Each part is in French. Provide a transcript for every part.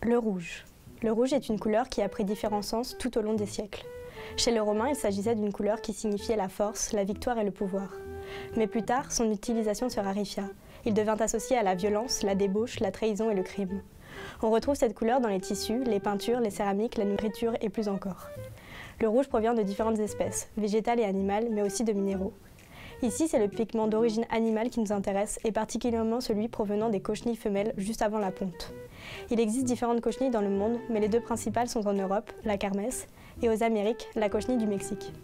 Le rouge. Le rouge est une couleur qui a pris différents sens tout au long des siècles. Chez les Romains, il s'agissait d'une couleur qui signifiait la force, la victoire et le pouvoir. Mais plus tard, son utilisation se raréfia. Il devint associé à la violence, la débauche, la trahison et le crime. On retrouve cette couleur dans les tissus, les peintures, les céramiques, la nourriture et plus encore. Le rouge provient de différentes espèces, végétales et animales, mais aussi de minéraux. Ici, c'est le pigment d'origine animale qui nous intéresse, et particulièrement celui provenant des cochenilles femelles juste avant la ponte. Il existe différentes cochenilles dans le monde, mais les deux principales sont en Europe, la Kermès, et aux Amériques, la cochenille du Mexique.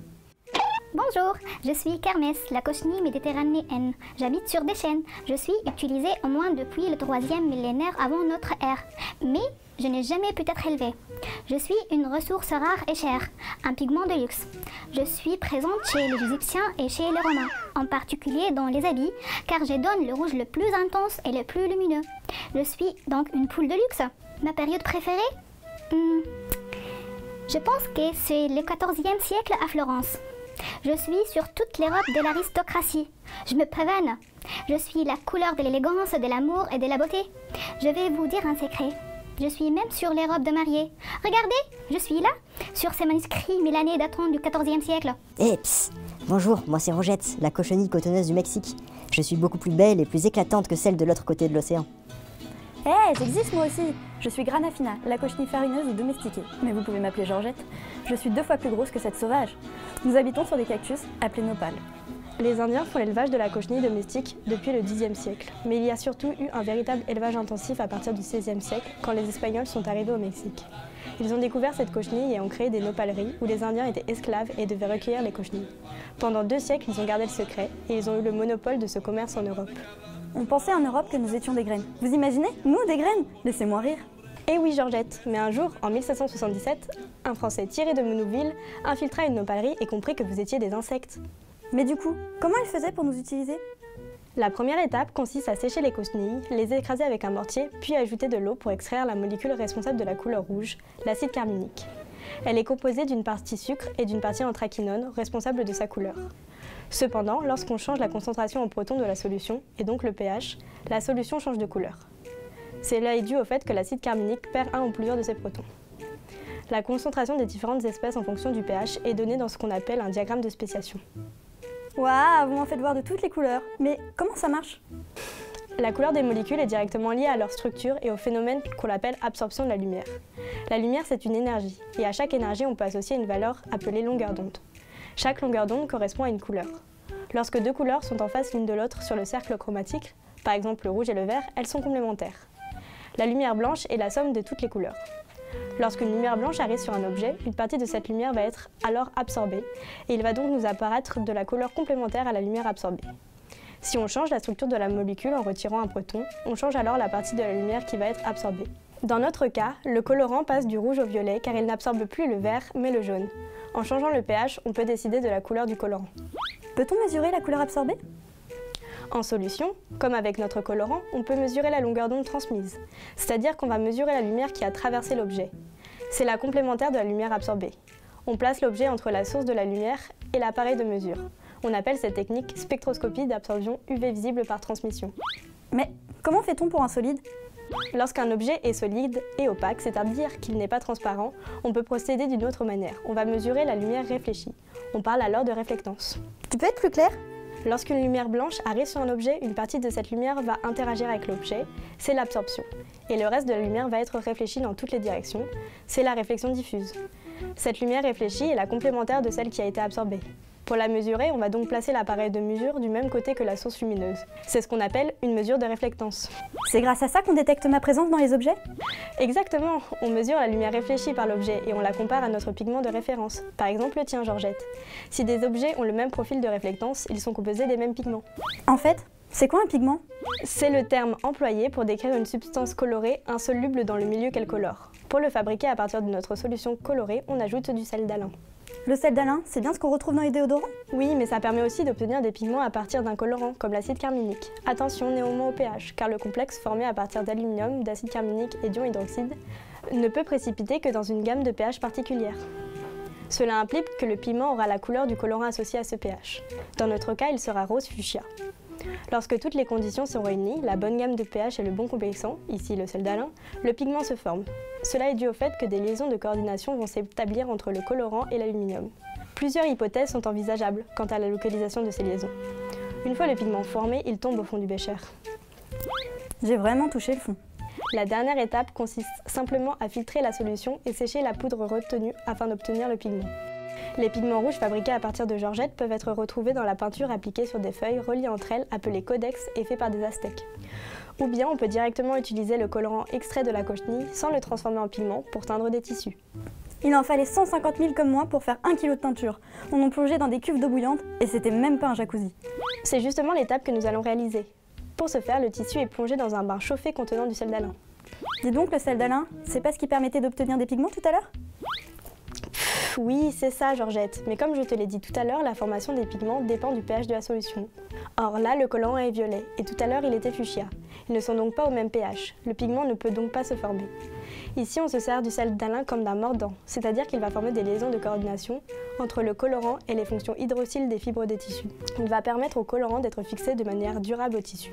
Bonjour, je suis Kermès, la cochenille méditerranéenne. J'habite sur des chênes. Je suis utilisée au moins depuis le 3e millénaire avant notre ère. Mais je n'ai jamais pu être élevée. Je suis une ressource rare et chère, un pigment de luxe. Je suis présente chez les Égyptiens et chez les Romains, en particulier dans les habits, car je donne le rouge le plus intense et le plus lumineux. Je suis donc une poule de luxe. Ma période préférée Je pense que c'est le 14e siècle à Florence. Je suis sur toutes les robes de l'aristocratie. Je me pavane. Je suis la couleur de l'élégance, de l'amour et de la beauté. Je vais vous dire un secret. Je suis même sur les robes de mariée. Regardez, je suis là, sur ces manuscrits millanais datant du 14e siècle. Eh, psst. Bonjour, moi c'est Rogette, la cochenille cotonneuse du Mexique. Je suis beaucoup plus belle et plus éclatante que celle de l'autre côté de l'océan. J'existe moi aussi. Je suis Granafina, la cochenille farineuse ou domestiquée. Mais vous pouvez m'appeler Georgette. Je suis 2 fois plus grosse que cette sauvage. Nous habitons sur des cactus appelés nopales. Les Indiens font l'élevage de la cochenille domestique depuis le Xe siècle, mais il y a surtout eu un véritable élevage intensif à partir du XVIe siècle, quand les Espagnols sont arrivés au Mexique. Ils ont découvert cette cochenille et ont créé des nopaleries où les Indiens étaient esclaves et devaient recueillir les cochenilles. Pendant 2 siècles, ils ont gardé le secret et ils ont eu le monopole de ce commerce en Europe. On pensait en Europe que nous étions des graines. Vous imaginez? Nous, des graines? Laissez-moi rire. Eh oui, Georgette, mais un jour, en 1777, un Français tiré de Menouville infiltra une nopalerie et comprit que vous étiez des insectes. Mais du coup, comment il faisait pour nous utiliser? La première étape consiste à sécher les cochenilles, les écraser avec un mortier, puis ajouter de l'eau pour extraire la molécule responsable de la couleur rouge, l'acide carminique. Elle est composée d'une partie sucre et d'une partie anthraquinone, responsable de sa couleur. Cependant, lorsqu'on change la concentration en protons de la solution, et donc le pH, la solution change de couleur. Cela est dû au fait que l'acide carminique perd un ou plusieurs de ses protons. La concentration des différentes espèces en fonction du pH est donnée dans ce qu'on appelle un diagramme de spéciation. Waouh, vous m'en faites voir de toutes les couleurs. Mais comment ça marche? La couleur des molécules est directement liée à leur structure et au phénomène qu'on appelle absorption de la lumière. La lumière, c'est une énergie, et à chaque énergie, on peut associer une valeur appelée longueur d'onde. Chaque longueur d'onde correspond à une couleur. Lorsque 2 couleurs sont en face l'une de l'autre sur le cercle chromatique, par exemple le rouge et le vert, elles sont complémentaires. La lumière blanche est la somme de toutes les couleurs. Lorsqu'une lumière blanche arrive sur un objet, une partie de cette lumière va être alors absorbée, et il va donc nous apparaître de la couleur complémentaire à la lumière absorbée. Si on change la structure de la molécule en retirant un proton, on change alors la partie de la lumière qui va être absorbée. Dans notre cas, le colorant passe du rouge au violet car il n'absorbe plus le vert mais le jaune. En changeant le pH, on peut décider de la couleur du colorant. Peut-on mesurer la couleur absorbée? En solution, comme avec notre colorant, on peut mesurer la longueur d'onde transmise, c'est-à-dire qu'on va mesurer la lumière qui a traversé l'objet. C'est la complémentaire de la lumière absorbée. On place l'objet entre la source de la lumière et l'appareil de mesure. On appelle cette technique spectroscopie d'absorption UV visible par transmission. Mais comment fait-on pour un solide? Lorsqu'un objet est solide et opaque, c'est-à-dire qu'il n'est pas transparent, on peut procéder d'une autre manière. On va mesurer la lumière réfléchie. On parle alors de réflectance. Tu peux être plus clair? Lorsqu'une lumière blanche arrive sur un objet, une partie de cette lumière va interagir avec l'objet, c'est l'absorption. Et le reste de la lumière va être réfléchi dans toutes les directions, c'est la réflexion diffuse. Cette lumière réfléchie est la complémentaire de celle qui a été absorbée. Pour la mesurer, on va donc placer l'appareil de mesure du même côté que la source lumineuse. C'est ce qu'on appelle une mesure de réflectance. C'est grâce à ça qu'on détecte ma présence dans les objets? Exactement, on mesure la lumière réfléchie par l'objet et on la compare à notre pigment de référence. Par exemple le tien, Georgette. Si des objets ont le même profil de réflectance, ils sont composés des mêmes pigments. En fait, c'est quoi un pigment? C'est le terme employé pour décrire une substance colorée insoluble dans le milieu qu'elle colore. Pour le fabriquer à partir de notre solution colorée, on ajoute du sel d'Alain. Le sel d'Alain, c'est bien ce qu'on retrouve dans les déodorants? Oui, mais ça permet aussi d'obtenir des pigments à partir d'un colorant, comme l'acide carminique. Attention néanmoins au pH, car le complexe formé à partir d'aluminium, d'acide carminique et d'ion hydroxyde ne peut précipiter que dans une gamme de pH particulière. Cela implique que le pigment aura la couleur du colorant associé à ce pH. Dans notre cas, il sera rose fuchsia. Lorsque toutes les conditions sont réunies, la bonne gamme de pH et le bon complexant, ici le sel d'Alain, le pigment se forme. Cela est dû au fait que des liaisons de coordination vont s'établir entre le colorant et l'aluminium. Plusieurs hypothèses sont envisageables quant à la localisation de ces liaisons. Une fois le pigment formé, il tombe au fond du bécher. J'ai vraiment touché le fond. La dernière étape consiste simplement à filtrer la solution et sécher la poudre retenue afin d'obtenir le pigment. Les pigments rouges fabriqués à partir de Georgette peuvent être retrouvés dans la peinture appliquée sur des feuilles reliées entre elles, appelées codex et faits par des Aztèques. Ou bien on peut directement utiliser le colorant extrait de la cochenille sans le transformer en pigment pour teindre des tissus. Il en fallait 150 000 comme moi pour faire 1 kg de teinture. On en plongeait dans des cuves d'eau bouillante et c'était même pas un jacuzzi. C'est justement l'étape que nous allons réaliser. Pour ce faire, le tissu est plongé dans un bain chauffé contenant du sel d'Alain. Dis donc, le sel d'Alain, c'est pas ce qui permettait d'obtenir des pigments tout à l'heure? Oui, c'est ça, Georgette. Mais comme je te l'ai dit tout à l'heure, la formation des pigments dépend du pH de la solution. Or là, le colorant est violet, et tout à l'heure, il était fuchsia. Ils ne sont donc pas au même pH. Le pigment ne peut donc pas se former. Ici, on se sert du sel d'Alain comme d'un mordant, c'est-à-dire qu'il va former des liaisons de coordination entre le colorant et les fonctions hydroxyles des fibres des tissus. Il va permettre au colorant d'être fixé de manière durable au tissu.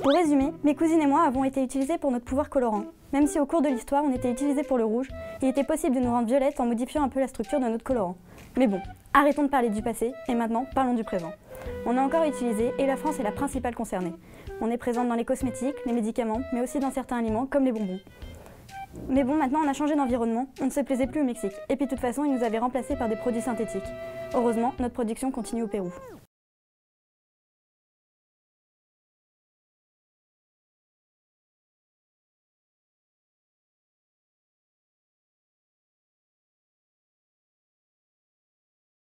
Pour résumer, mes cousines et moi avons été utilisés pour notre pouvoir colorant. Même si au cours de l'histoire on était utilisés pour le rouge, il était possible de nous rendre violettes en modifiant un peu la structure de notre colorant. Mais bon, arrêtons de parler du passé et maintenant parlons du présent. On est encore utilisé et la France est la principale concernée. On est présente dans les cosmétiques, les médicaments, mais aussi dans certains aliments comme les bonbons. Mais bon, maintenant on a changé d'environnement, on ne se plaisait plus au Mexique. Et puis de toute façon, ils nous avaient remplacés par des produits synthétiques. Heureusement, notre production continue au Pérou.